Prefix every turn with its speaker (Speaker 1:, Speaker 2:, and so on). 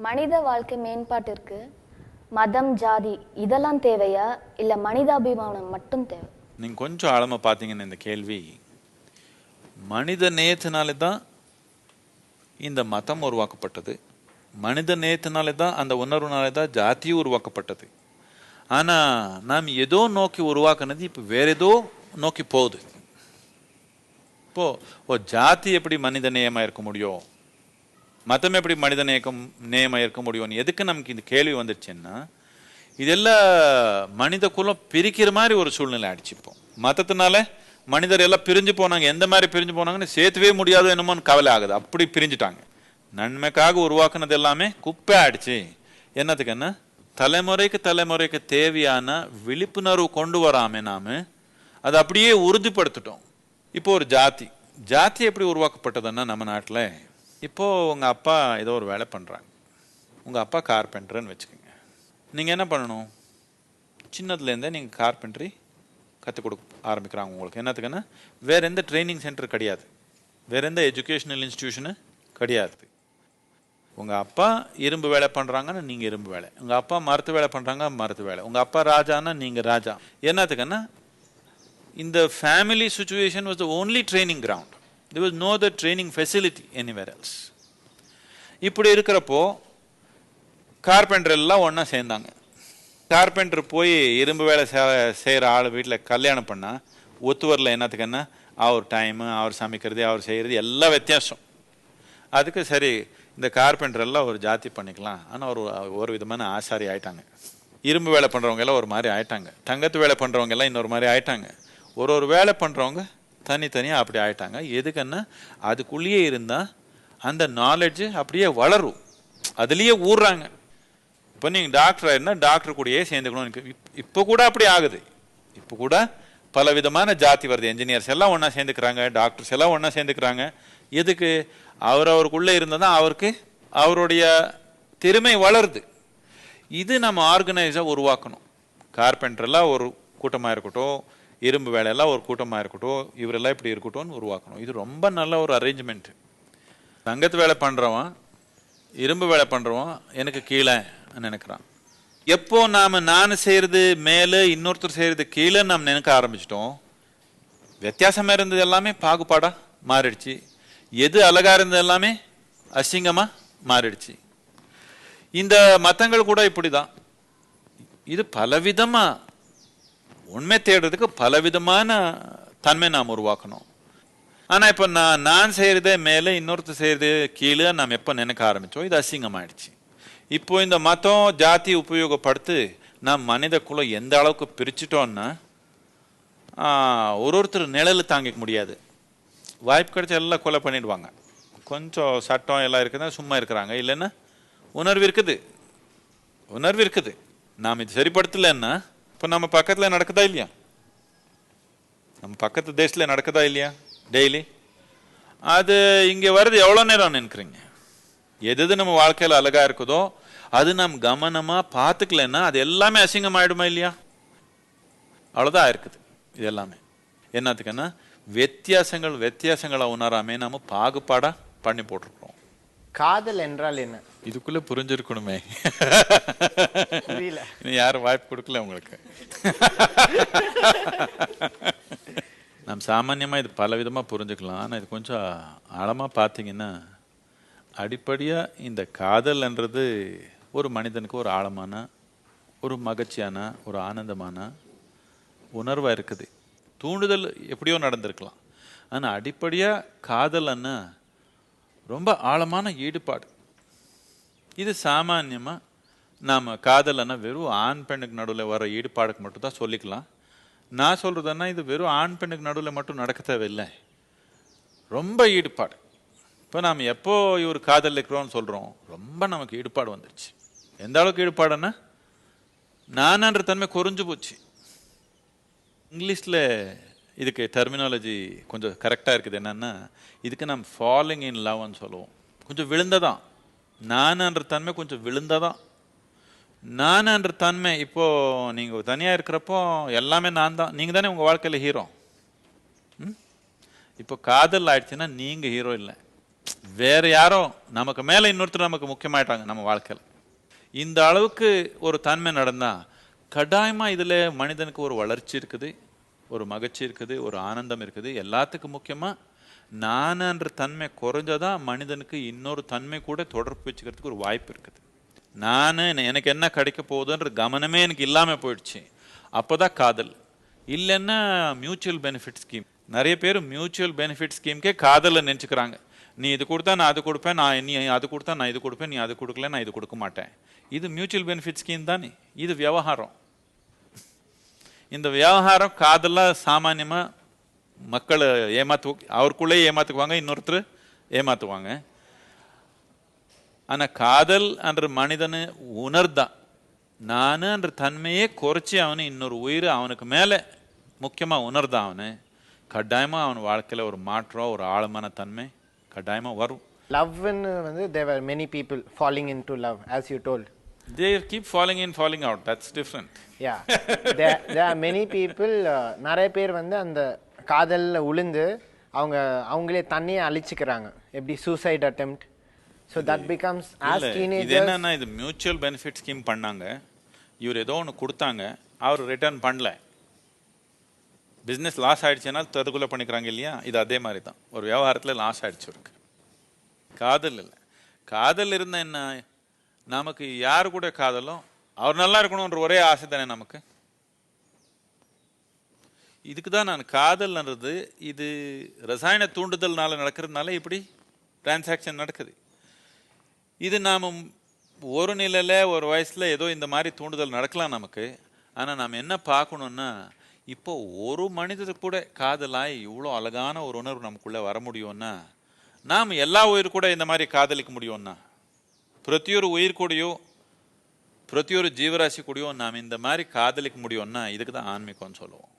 Speaker 1: மனித வாழ்க்கை மேம்பாட்டிற்கு மதம், ஜாதி இதெல்லாம் தேவையா, இல்லை மனிதாபிமானம் மட்டும் தேவை?
Speaker 2: நீங்கள் கொஞ்சம் ஆழமாக பார்த்தீங்கன்னு இந்த கேள்வி, மனித நேயத்தினாலே தான் இந்த மதம் உருவாக்கப்பட்டது, மனித நேயத்தினாலே தான் அந்த உணர்வுனாலே தான் ஜாதியும் உருவாக்கப்பட்டது. ஆனால் நாம் ஏதோ நோக்கி உருவாக்குனது இப்போ வேற ஏதோ நோக்கி போகுது. இப்போது ஜாதி எப்படி மனித நேயமாக இருக்க முடியும், மதம் எப்படி மனித நேயமாக இருக்க முடியும்னு எதுக்கு நமக்கு இந்த கேள்வி வந்துடுச்சுன்னா, இதெல்லாம் மனித குலம் பிரிக்கிற மாதிரி ஒரு சூழ்நிலை ஆயிடுச்சு. இப்போ மதத்தினால மனிதர் எல்லாம் பிரிஞ்சு போனாங்க. எந்த மாதிரி பிரிஞ்சு போனாங்கன்னு சேர்த்துவே முடியாது என்னமோன்னு கவலை ஆகுது. அப்படி பிரிஞ்சுட்டாங்க. நன்மைக்காக உருவாக்குனது எல்லாமே குப்பை ஆயிடுச்சு. என்னத்துக்குன்னா, தலைமுறைக்கு தேவையான விழிப்புணர்வு கொண்டு வராமல் நாம் அதை அப்படியே உறுதிப்படுத்திட்டோம். இப்போ ஒரு ஜாதி எப்படி உருவாக்கப்பட்டதுன்னா, நம்ம நாட்டில் இப்போது உங்கள் அப்பா ஏதோ ஒரு வேலை பண்ணுறாங்க, உங்கள் அப்பா கார்பெண்டர்ன்னு வச்சுக்கோங்க. நீங்கள் என்ன பண்ணணும், சின்னதுலேருந்தே நீங்கள் கார்பெண்ட்ரி கற்றுக் கொடுக்க ஆரம்பிக்கிறாங்க உங்களுக்கு. என்னத்துக்குன்னா, வேறு எந்த ட்ரைனிங் சென்டர் கிடையாது, வேறு எந்த எஜுகேஷ்னல் இன்ஸ்டிடியூஷனு கிடையாது. உங்கள் அப்பா இரும்பு வேலை பண்ணுறாங்கன்னா நீங்கள் இரும்பு வேலை, உங்கள் அப்பா மருத்து வேலை பண்ணுறாங்க மருத்து வேலை, உங்கள் அப்பா ராஜான்னா நீங்கள் ராஜா. என்னத்துக்குன்னா, இந்த family situation was the only training ground. there was no other training facility anywhere else. இப்படி இருக்கிறப்போ கார்பெண்டர் எல்லாம் ஒன்றா சேர்ந்தாங்க. கார்பெண்டர் போய் இரும்பு வேலை செய்கிற ஆள் வீட்டில் கல்யாணம் பண்ணால் ஒத்து வரல. என்னத்துக்குன்னா, அவர் டைமு, அவர் சமைக்கிறது, அவர் செய்கிறது எல்லாம் வித்தியாசம். அதுக்கு சரி இந்த கார்பெண்டர் எல்லாம் ஒரு ஜாதி பண்ணிக்கலாம். ஆனால் ஒரு விதமான ஆசாரி ஆயிட்டாங்க. இரும்பு வேலை பண்ணுறவங்க எல்லாம் ஒரு மாதிரி ஆயிட்டாங்க, தங்கத்து வேலை பண்ணுறவங்க எல்லாம் இன்னொரு மாதிரி ஆயிட்டாங்க, ஒரு வேலை பண்ணுறவங்க தனித்தனியாக அப்படி ஆயிட்டாங்க. எதுக்குன்னா, அதுக்குள்ளேயே இருந்தால் அந்த நாலேஜு அப்படியே வளரும், அதுலேயே ஊறுறாங்க. இப்போ நீங்கள் டாக்டர் ஆயிருந்தா டாக்டர் கூடயே சேர்ந்துக்கணும். இப்போ கூட அப்படி ஆகுது. இப்போ கூட பல விதமான ஜாதி வருது. என்ஜினியர்ஸ் எல்லாம் ஒன்றா சேர்ந்துக்கிறாங்க, டாக்டர்ஸ் எல்லாம் ஒன்றா சேர்ந்துக்கிறாங்க. எதுக்கு? அவருக்குள்ளே இருந்தால் தான் அவருக்கு அவருடைய திறமை வளருது. இது நம்ம ஆர்கனைஸாக உருவாக்கணும். கார்பெண்டர்லாம் ஒரு கூட்டமாக இருக்கட்டும், இரும்பு வேலையெல்லாம் ஒரு கூட்டமாக இருக்கட்டும், இவரெல்லாம் இப்படி இருக்கட்டும்னு உருவாக்கணும். இது ரொம்ப நல்ல ஒரு அரேஞ்ச்மெண்ட்டு. தங்கத்து வேலை பண்ணுறவன், இரும்பு வேலை பண்ணுறவன் எனக்கு கீழே நினைக்கிறான். எப்போ நான் செய்கிறது மேலே, இன்னொருத்தர் செய்கிறது கீழே நாம் நினைக்க ஆரம்பிச்சிட்டோம், வித்தியாசமாக இருந்தது எல்லாமே பாகுபாடாக மாறிடுச்சு. எது அழகாக இருந்தது எல்லாமே அசிங்கமாக மாறிடுச்சு. இந்த மதங்கள் கூட இப்படி தான். இது பலவிதமாக உண்மை தேடுறதுக்கு பலவிதமான தன்மை நாம் உருவாக்கணும். ஆனால் இப்போ நான் செய்கிறதே மேலே, இன்னொருத்தர் செய்கிறது கீழே நாம் எப்போ நினைக்க ஆரம்பித்தோம், இது அசிங்கமாயிடுச்சு. இப்போ இந்த மதம் ஜாதி உபயோகப்படுத்தி நாம் மனித குலம் எந்த அளவுக்கு பிரிச்சிட்டோன்னா, ஒருத்தர் நிழல் தாங்கிக்க முடியாது. வாய்ப்பு கிடைச்சா எல்லாம் கொலை பண்ணிடுவாங்க. கொஞ்சம் சட்டம் எல்லாம் இருக்குதுன்னா சும்மா இருக்கிறாங்க. இல்லைன்னா உணர்வு இருக்குது. நாம் இது சரிப்படுத்தலைன்னா, இப்போ நம்ம பக்கத்தில் நடக்குதா இல்லையா, நம்ம பக்கத்து தேசத்தில் நடக்குதா இல்லையா டெய்லி, அது இங்கே வருது. எவ்வளோ நேரம் நினைக்கிறீங்க? எது நம்ம வாழ்க்கையில் அழகாக இருக்குதோ அது நம்ம கவனமாக பார்த்துக்கலன்னா அது எல்லாமே அசிங்கமாயிடுமா இல்லையா? அவ்வளோதான் இருக்குது. இது எல்லாமே என்னத்துக்குன்னா, வித்தியாசங்களை உணராமே நம்ம பாகுபாடாக பண்ணி போட்டிருக்கிறோம்.
Speaker 3: காதல் என்றால் என்ன?
Speaker 2: இதுக்குள்ள புரிஞ்சிருக்கணுமே. யாரும் வாய்ப்பு கொடுக்கல உங்களுக்கு. நம்ம சாமான்யமாக இது பல விதமாக புரிஞ்சுக்கலாம். ஆனால் இது கொஞ்சம் ஆழமாக பார்த்தீங்கன்னா, அடிப்படையாக இந்த காதல்ன்றது ஒரு மனிதனுக்கு ஒரு ஆழமான, ஒரு மகிழ்ச்சியான, ஒரு ஆனந்தமான உணர்வாக இருக்குது. தூண்டுதல் எப்படியோ நடந்திருக்கலாம். ஆனால் அடிப்படையாக காதல்னா ரொம்ப ஆழமான ஈடுபாடு. இது சாமான்யமாக நாம் காதல்னா வெறும் ஆண் பெண்ணுக்கு நடுவில் வர ஈடுபாடுக்கு மட்டும்தான் சொல்லிக்கலாம். நான் சொல்கிறதுன்னா, இது வெறும் ஆண் பெண்ணுக்கு நடுவில் மட்டும் நடக்க தேவையில்லை, ரொம்ப ஈடுபாடு. இப்போ நாம் எப்போ இவர் காதல் இருக்கிறோன்னு சொல்கிறோம், ரொம்ப நமக்கு ஈடுபாடு வந்துடுச்சு. எந்த அளவுக்கு ஈடுபாடுன்னா, நானன்ற தன்மை குறைஞ்சு போச்சு. இங்கிலீஷில் இதுக்கு டெர்மினாலஜி கொஞ்சம் கரெக்டாக இருக்குது. என்னென்னா, இதுக்கு நம்ம ஃபாலிங் இன் லவ்னு சொல்லுவோம். கொஞ்சம் விழுந்ததான், நானன்ற தன்மை கொஞ்சம் விழுந்ததான். நானன்ற தன்மை இப்போது நீங்கள் தனியாக இருக்கிறப்போ எல்லாமே நான் தான், நீங்கள் தானே உங்கள் வாழ்க்கையில் ஹீரோ. இப்போ காதல் ஆயிடுச்சுன்னா நீங்கள் ஹீரோ இல்லை, வேற யாரோ நமக்கு மேல இன்னொருத்தர் நமக்கு முக்கியமாயிட்டாங்க நம்ம வாழ்க்கையில். இந்த அளவுக்கு ஒரு தன்மை நடந்தா கட்டாயமா இதுல மனிதனுக்கு ஒரு வளர்ச்சி இருக்குது, ஒரு மகிழ்ச்சி இருக்குது, ஒரு ஆனந்தம் இருக்குது. எல்லாத்துக்கும் முக்கியமா நானன்ற தன்மை குறைஞ்சதான் மனிதனுக்கு இன்னொரு தன்மை கூட தொடர்பு வச்சுக்கிறதுக்கு ஒரு வாய்ப்பு இருக்குது. நான் எனக்கு என்ன கிடைக்க போகுதுன்ற கவனமே எனக்கு இல்லாம போயிடுச்சு, அப்போதான் காதல். இல்லைன்னா மியூச்சுவல் பெனிஃபிட் ஸ்கீம். நிறைய பேர் மியூச்சுவல் பெனிஃபிட் ஸ்கீம்க்கே காதலை நினச்சிக்கிறாங்க. நீ இது கொடுத்தா நான் அது கொடுப்பேன், நீ அது கொடுத்தா நான் இது கொடுப்பேன், நீ அது கொடுக்கல நான் இது கொடுக்க மாட்டேன். இது மியூச்சுவல் பெனிஃபிட் ஸ்கீம் தானே, இது விவகாரம். இந்த விவகாரம் காதலாக சாமானியமாக மக்களை அவருக்குள்ளே ஏமாத்துக்குவாங்க, இன்னொருத்தர் ஏமாத்துவாங்க. ஆனால் காதல் என்ற மனிதனை உணர்தான் நான் என்ற தன்மையே குறைச்சி அவனு இன்னொரு உயிர் அவனுக்கு மேலே முக்கியமாக உணர்தான் அவனு கட்டாயமாக அவன் வாழ்க்கையில் ஒரு மாற்றம், ஒரு ஆழமான தன்மை கட்டாயமாக வரும்.
Speaker 3: லவ்னு வந்து there were many people falling into love as you told.
Speaker 2: They keep falling in, falling out. That's different.
Speaker 3: Yeah. There are many people, நிறைய பேர் வந்து அந்த காதலில் உளுந்து அவங்களே தண்ணியை அழிச்சுக்கிறாங்க. எப்படி suicide attempt. So that becomes as teenagers.
Speaker 2: இது என்னன்னா, இது மியூச்சுவல் பெனிஃபிட் ஸ்கீம் பண்ணாங்க. இவர் ஏதோ ஒன்று கொடுத்தாங்க, அவர் ரிட்டர்ன் பண்ணல. பிஸ்னஸ் லாஸ் ஆயிடுச்சுன்னா தற்கொலை பண்ணிக்கிறாங்க இல்லையா, இது அதே மாதிரி தான். ஒரு வியாபாரத்தில் லாஸ் ஆயிடுச்சு இருக்கு. காதல் இல்லை. காதல் இருந்தால் என்ன, நமக்கு யாரு கூட காதலும் அவர் நல்லா இருக்கணும்ன்ற ஒரே ஆசை தானே நமக்கு. இதுக்கு தான் நான் காதல்ன்றது இது ரசாயன தூண்டுதல்னால நடக்கிறதுனால இப்படி டிரான்சாக்ஷன் நடக்குது. இது நாம் ஒரு நிலையில் ஒரு வயசில் ஏதோ இந்த மாதிரி தூண்டுதல் நடக்கலாம் நமக்கு. ஆனால் நாம் என்ன பார்க்கணுன்னா, இப்போ ஒரு மனிதர் கூட காதலாய் இவ்வளோ அழகான ஒரு உணர்வு நமக்குள்ளே வர முடியும்னா, நாம் எல்லா உயிர் கூட இந்த மாதிரி காதலிக்க முடியும்னா, பிரதியொரு உயிர் கூடயோ பிரதியொரு ஜீவராசி கூடயோ நாம் இந்த மாதிரி காதலிக்க முடியும்னா, இதுக்கு தான் ஆன்மீகம்னு சொல்லுவோம்.